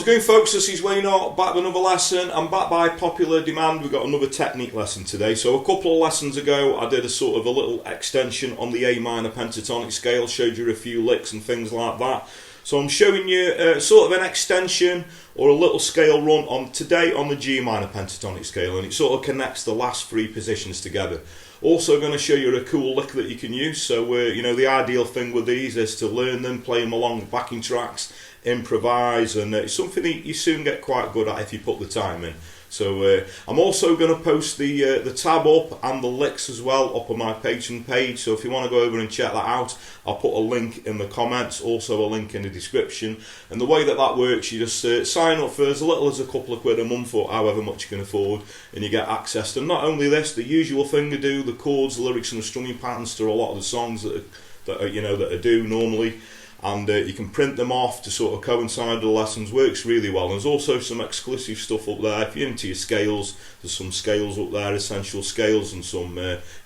going, folks? This is Wayne back with another lesson, and back by popular demand we've got another technique lesson today. So a couple of lessons ago I did a sort of a little extension on the A minor pentatonic scale, showed you a few licks and things like that. So I'm showing you sort of an extension or a little scale run on today on the G minor pentatonic scale, and it sort of connects the last three positions together. Also going to show you a cool lick that you can use. So you know, the ideal thing with these is to learn them, play them along the backing tracks, improvise, and it's something that you soon get quite good at if you put the time in. So I'm also going to post the tab up and the licks as well up on my Patreon page, so if you want to go over and check that out, I'll put a link in the comments, also a link in the description. And the way that works, you just sign up for as little as a couple of quid a month or however much you can afford, and you get access to not only this, the usual thing to do, the chords, the lyrics and the strumming patterns to a lot of the songs that are due normally. And you can print them off to sort of coincide with the lessons. Works really well. And there's also some exclusive stuff up there. If you're into your scales, there's some scales up there, essential scales, and some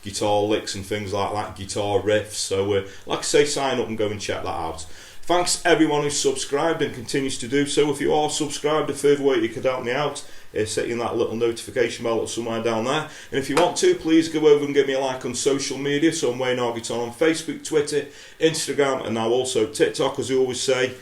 guitar licks and things like that, guitar riffs. So like I say, sign up and go and check that out. Thanks everyone who's subscribed and continues to do so. If you are subscribed, a further way you could help me out is setting that little notification bell somewhere down there. And if you want to, please go over and give me a like on social media. So I'm Wayne Guitar on Facebook, Twitter, Instagram, and now also TikTok. As I always say,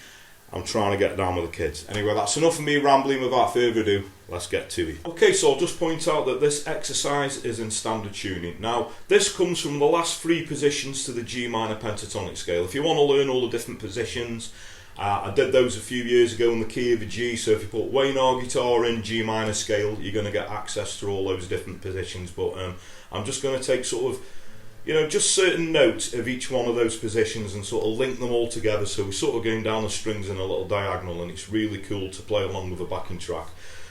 I'm trying to get down with the kids. Anyway, that's enough of me rambling. Without further ado, let's get to it. Okay, so I'll just point out that this exercise is in standard tuning. Now, this comes from the last three positions to the G minor pentatonic scale. If you want to learn all the different positions, I did those a few years ago in the key of a G, so if you put Wayne guitar in G minor scale, you're going to get access to all those different positions. But I'm just going to take sort of, you know, just certain notes of each one of those positions and sort of link them all together, so we're sort of going down the strings in a little diagonal, and it's really cool to play along with a backing track.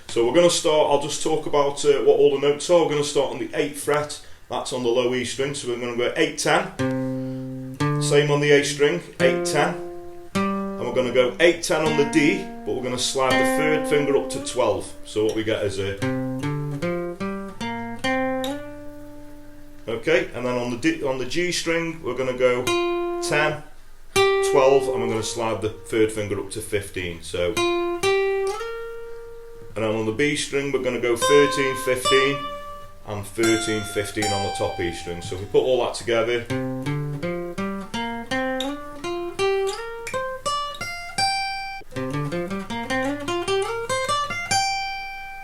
So we're going to start, I'll just talk about what all the notes are. We're going to start on the 8th fret, that's on the low E string, so we're going to go 8, 10. Same on the A string, 8, 10. And we're going to go 8, 10 on the D, but we're going to slide the third finger up to 12. So what we get is a... Okay, and then on the G string, we're going to go 10, 12, and we're going to slide the third finger up to 15. So, and then on the B string, we're going to go 13, 15, and 13, 15 on the top E string. So if we put all that together...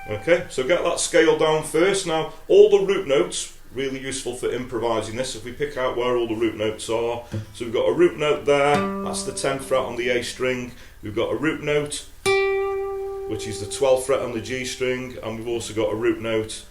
Okay, so get that scale down first. Now, all the root notes, really useful for improvising this, if we pick out where all the root notes are. So we've got a root note there, that's the 10th fret on the A string. We've got a root note, which is the 12th fret on the G string, and we've also got a root note,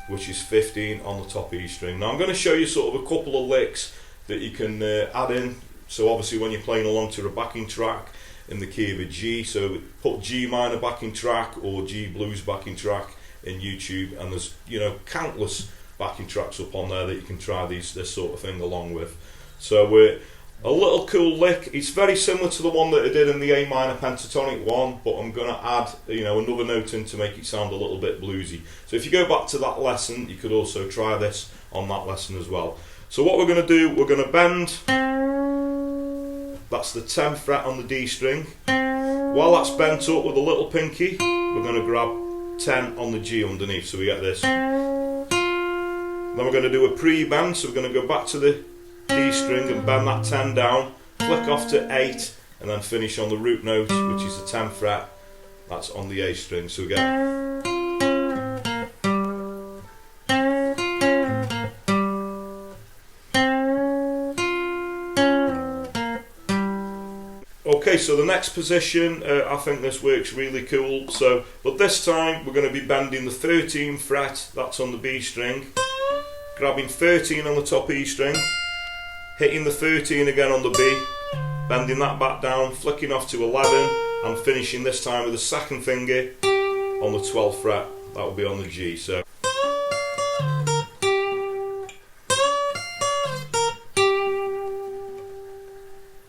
which is 15 on the top E string. Now I'm going to show you sort of a couple of licks that you can add in. So obviously when you're playing along to a backing track in the key of a G, so put G minor backing track or G blues backing track in YouTube, and there's, you know, countless backing tracks up on there that you can try this sort of thing along with. So a little cool lick. It's very similar to the one that I did in the A minor pentatonic one, but I'm going to add, you know, another note in to make it sound a little bit bluesy. So if you go back to that lesson, you could also try this on that lesson as well. So what we're going to do, we're going to bend. That's the 10th fret on the D string. While that's bent up with a little pinky, we're going to grab 10 on the G underneath, so we get this. Then we're going to do a pre-bend, so we're going to go back to the D string and bend that 10 down, flick off to 8, and then finish on the root note, which is the 10th fret, that's on the A string, so we get... Okay, so the next position, I think this works really cool. So, but this time we're going to be bending the 13th fret, that's on the B string, grabbing 13 on the top E string, hitting the 13 again on the B, bending that back down, flicking off to 11, and finishing this time with the second finger on the 12th fret, that will be on the G. So.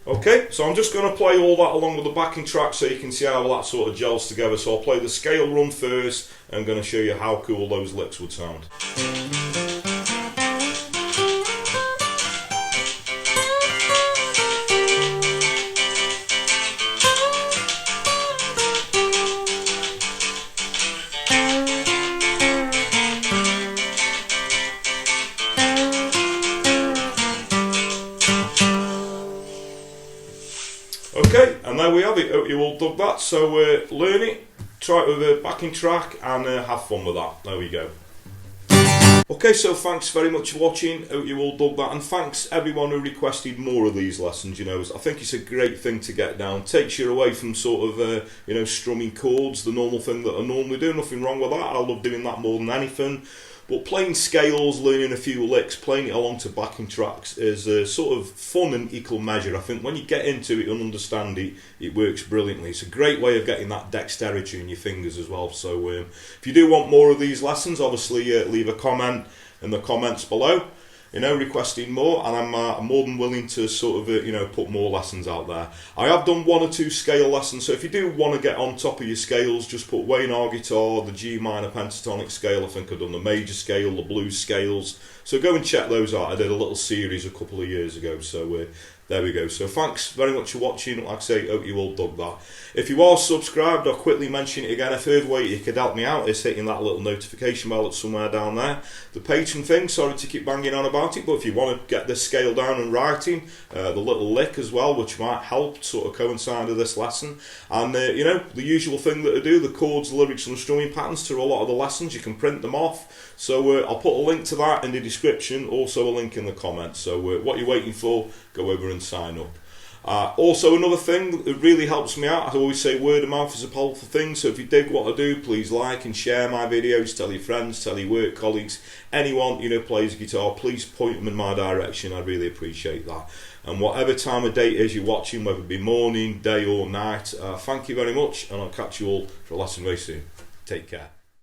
Okay, so I'm just going to play all that along with the backing track so you can see how that sort of gels together. So I'll play the scale run first, and I'm going to show you how cool those licks would sound. Okay, and there we have it. Hope you all dug that. So learn it, try it with a backing track, and have fun with that. There we go. Okay, so thanks very much for watching. Hope you all dug that, and thanks everyone who requested more of these lessons. You know, I think it's a great thing to get down. Takes you away from sort of you know, strumming chords, the normal thing that I normally do. Nothing wrong with that. I love doing that more than anything. But playing scales, learning a few licks, playing it along to backing tracks is sort of fun in equal measure. I think when you get into it and understand it, it works brilliantly. It's a great way of getting that dexterity in your fingers as well. So if you do want more of these lessons, obviously leave a comment in the comments below, you know, requesting more, and I'm more than willing to sort of you know, put more lessons out there. I have done 1 or 2 scale lessons, so if you do want to get on top of your scales, just put Wayne guitar, the G minor pentatonic scale. I think I've done the major scale, the blues scales, so go and check those out. I did a little series a couple of years ago, so there we go. So thanks very much for watching. Like I say, hope you all dug that. If you are subscribed, I'll quickly mention it again. A further way you could help me out is hitting that little notification bell that's somewhere down there. The Patreon thing, sorry to keep banging on about it, but if you want to get this scale down and writing, the little lick as well, which might help sort of coincide with this lesson. And you know, the usual thing that I do, the chords, the lyrics and the strumming patterns to a lot of the lessons, you can print them off. So I'll put a link to that in the description, also a link in the comments. So what you're waiting for, go over and sign up. Also, another thing that really helps me out, I always say word of mouth is a powerful thing, so if you dig what I do, please like and share my videos, tell your friends, tell your work colleagues, anyone you know plays guitar, please point them in my direction. I really appreciate that. And whatever time of day it is you're watching, whether it be morning, day or night, thank you very much, and I'll catch you all for a lesson very soon. Take care.